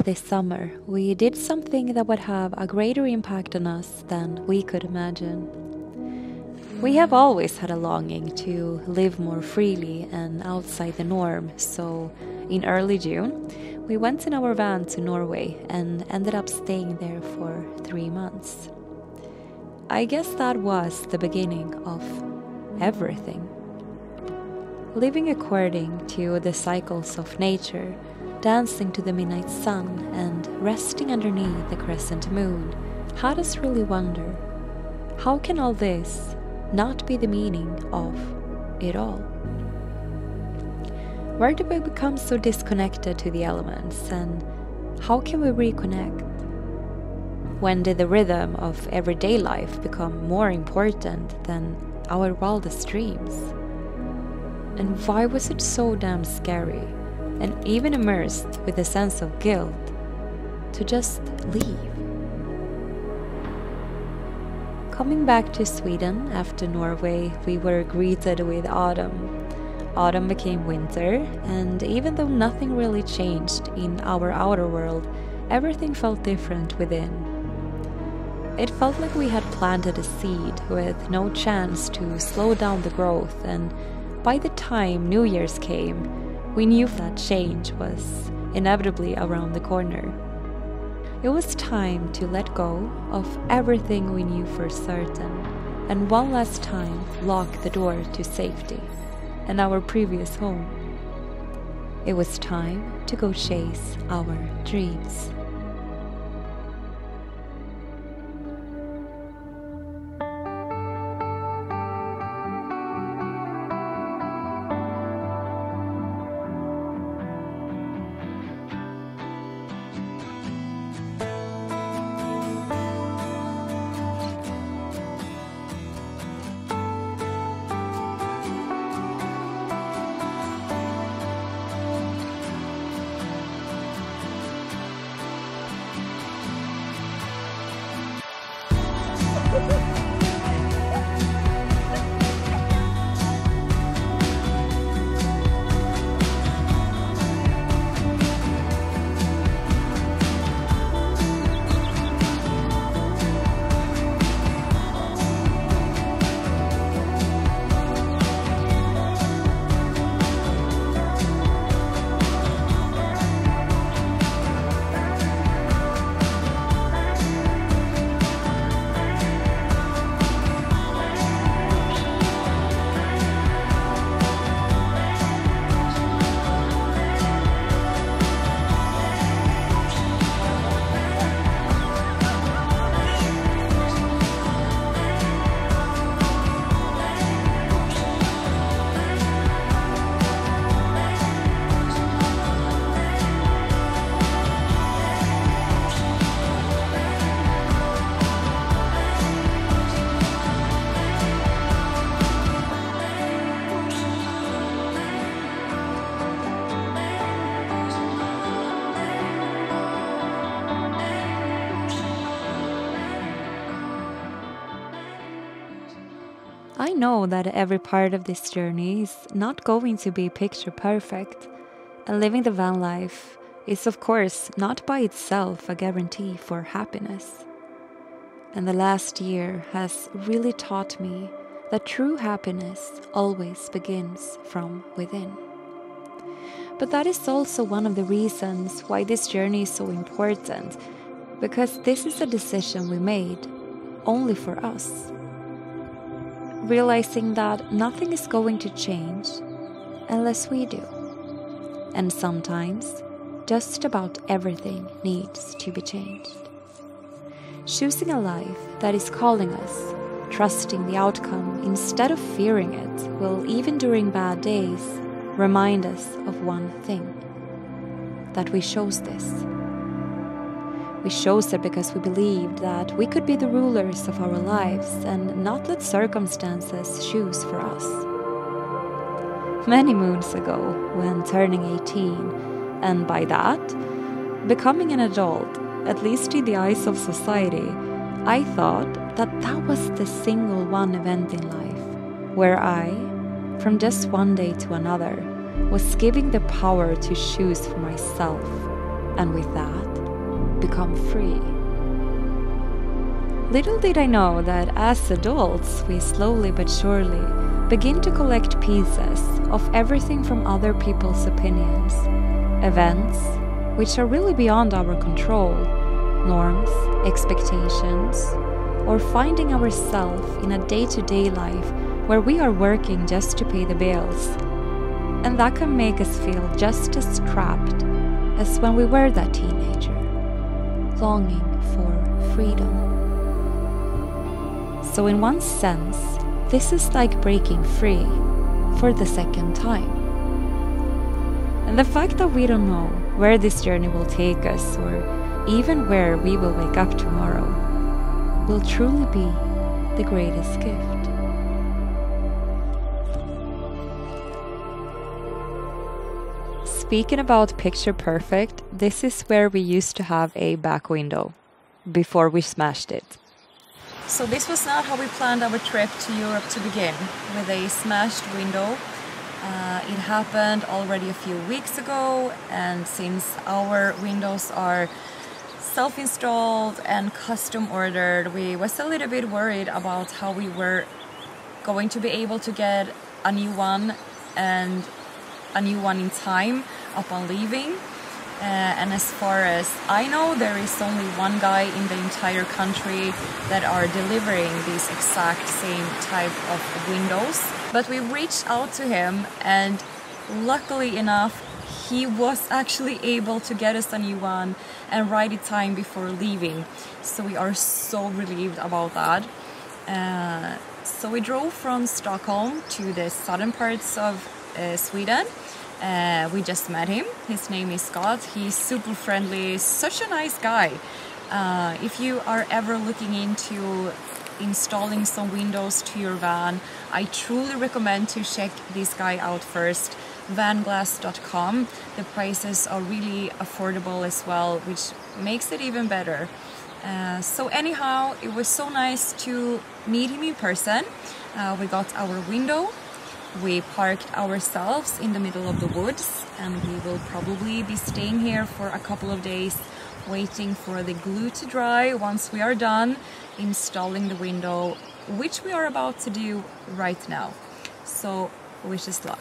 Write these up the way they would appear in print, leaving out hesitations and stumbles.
this summer, we did something that would have a greater impact on us than we could imagine. We have always had a longing to live more freely and outside the norm, so in early June, we went in our van to Norway and ended up staying there for 3 months. I guess that was the beginning of everything. Living according to the cycles of nature, dancing to the midnight sun and resting underneath the crescent moon had us really wonder, how can all this not be the meaning of it all? Where did we become so disconnected to the elements, and how can we reconnect? When did the rhythm of everyday life become more important than our wildest dreams? And why was it so damn scary, and even immersed with a sense of guilt, to just leave? Coming back to Sweden after Norway, we were greeted with autumn. Autumn became winter, and even though nothing really changed in our outer world, everything felt different within. It felt like we had planted a seed with no chance to slow down the growth, and by the time New Year's came, we knew that change was inevitably around the corner. It was time to let go of everything we knew for certain, and one last time lock the door to safety and our previous home. It was time to go chase our dreams. I know that every part of this journey is not going to be picture perfect, and living the van life is of course not by itself a guarantee for happiness. And the last year has really taught me that true happiness always begins from within. But that is also one of the reasons why this journey is so important, because this is a decision we made only for us. Realizing that nothing is going to change unless we do. And sometimes, just about everything needs to be changed. Choosing a life that is calling us, trusting the outcome instead of fearing it, will, even during bad days, remind us of one thing: that we chose this. We chose it because we believed that we could be the rulers of our lives and not let circumstances choose for us. Many moons ago, when turning 18, and by that, becoming an adult, at least in the eyes of society, I thought that that was the single one event in life, where I, from just one day to another, was given the power to choose for myself, and with that, become free. Little did I know that as adults, we slowly but surely begin to collect pieces of everything from other people's opinions, events, which are really beyond our control, norms, expectations, or finding ourselves in a day-to-day life where we are working just to pay the bills. And that can make us feel just as trapped as when we were that teenager, longing for freedom. So in one sense, this is like breaking free for the second time. And the fact that we don't know where this journey will take us or even where we will wake up tomorrow will truly be the greatest gift. Speaking about picture perfect, this is where we used to have a back window before we smashed it. So this was not how we planned our trip to Europe to begin, with a smashed window. It happened already a few weeks ago, and since our windows are self-installed and custom ordered, we was a little bit worried about how we were going to be able to get a new one and a new one in time upon leaving. And as far as I know, there is only one guy in the entire country that are delivering these exact same type of windows. But we reached out to him, and luckily enough, he was actually able to get us a new one and right in time before leaving. So we are so relieved about that. So we drove from Stockholm to the southern parts of Sweden. We just met him. His name is Scott. He's super friendly, such a nice guy. If you are ever looking into installing some windows to your van, I truly recommend to check this guy out first. Vanglass.com. The prices are really affordable as well, which makes it even better. So anyhow, it was so nice to meet him in person. We got our window. We parked ourselves in the middle of the woods, and we will probably be staying here for a couple of days, waiting for the glue to dry once we are done installing the window, which we are about to do right now. So wish us luck.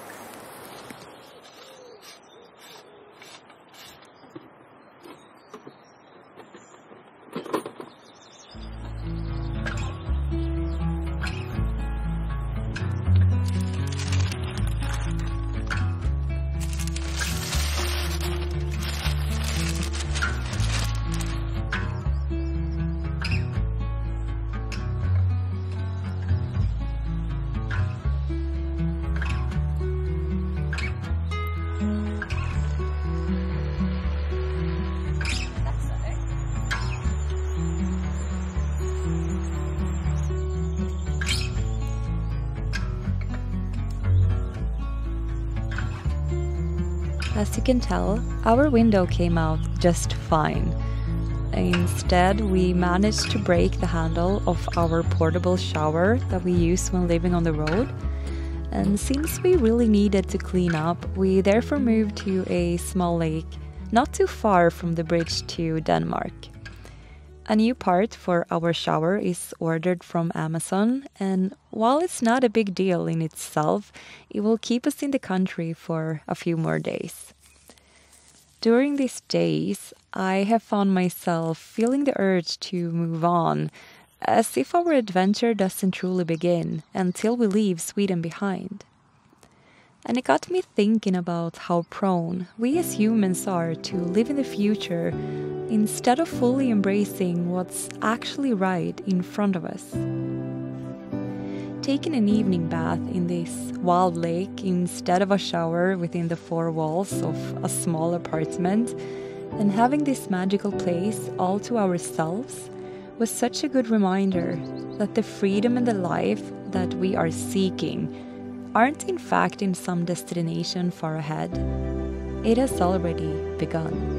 As you can tell, our window came out just fine. Instead, we managed to break the handle of our portable shower that we use when living on the road. And since we really needed to clean up, we therefore moved to a small lake not too far from the bridge to Denmark. A new part for our shower is ordered from Amazon, and while it's not a big deal in itself, it will keep us in the country for a few more days. During these days, I have found myself feeling the urge to move on, as if our adventure doesn't truly begin until we leave Sweden behind. And it got me thinking about how prone we as humans are to live in the future instead of fully embracing what's actually right in front of us. Taking an evening bath in this wild lake instead of a shower within the four walls of a small apartment and having this magical place all to ourselves was such a good reminder that the freedom and the life that we are seeking aren't in fact in some destination far ahead. It has already begun.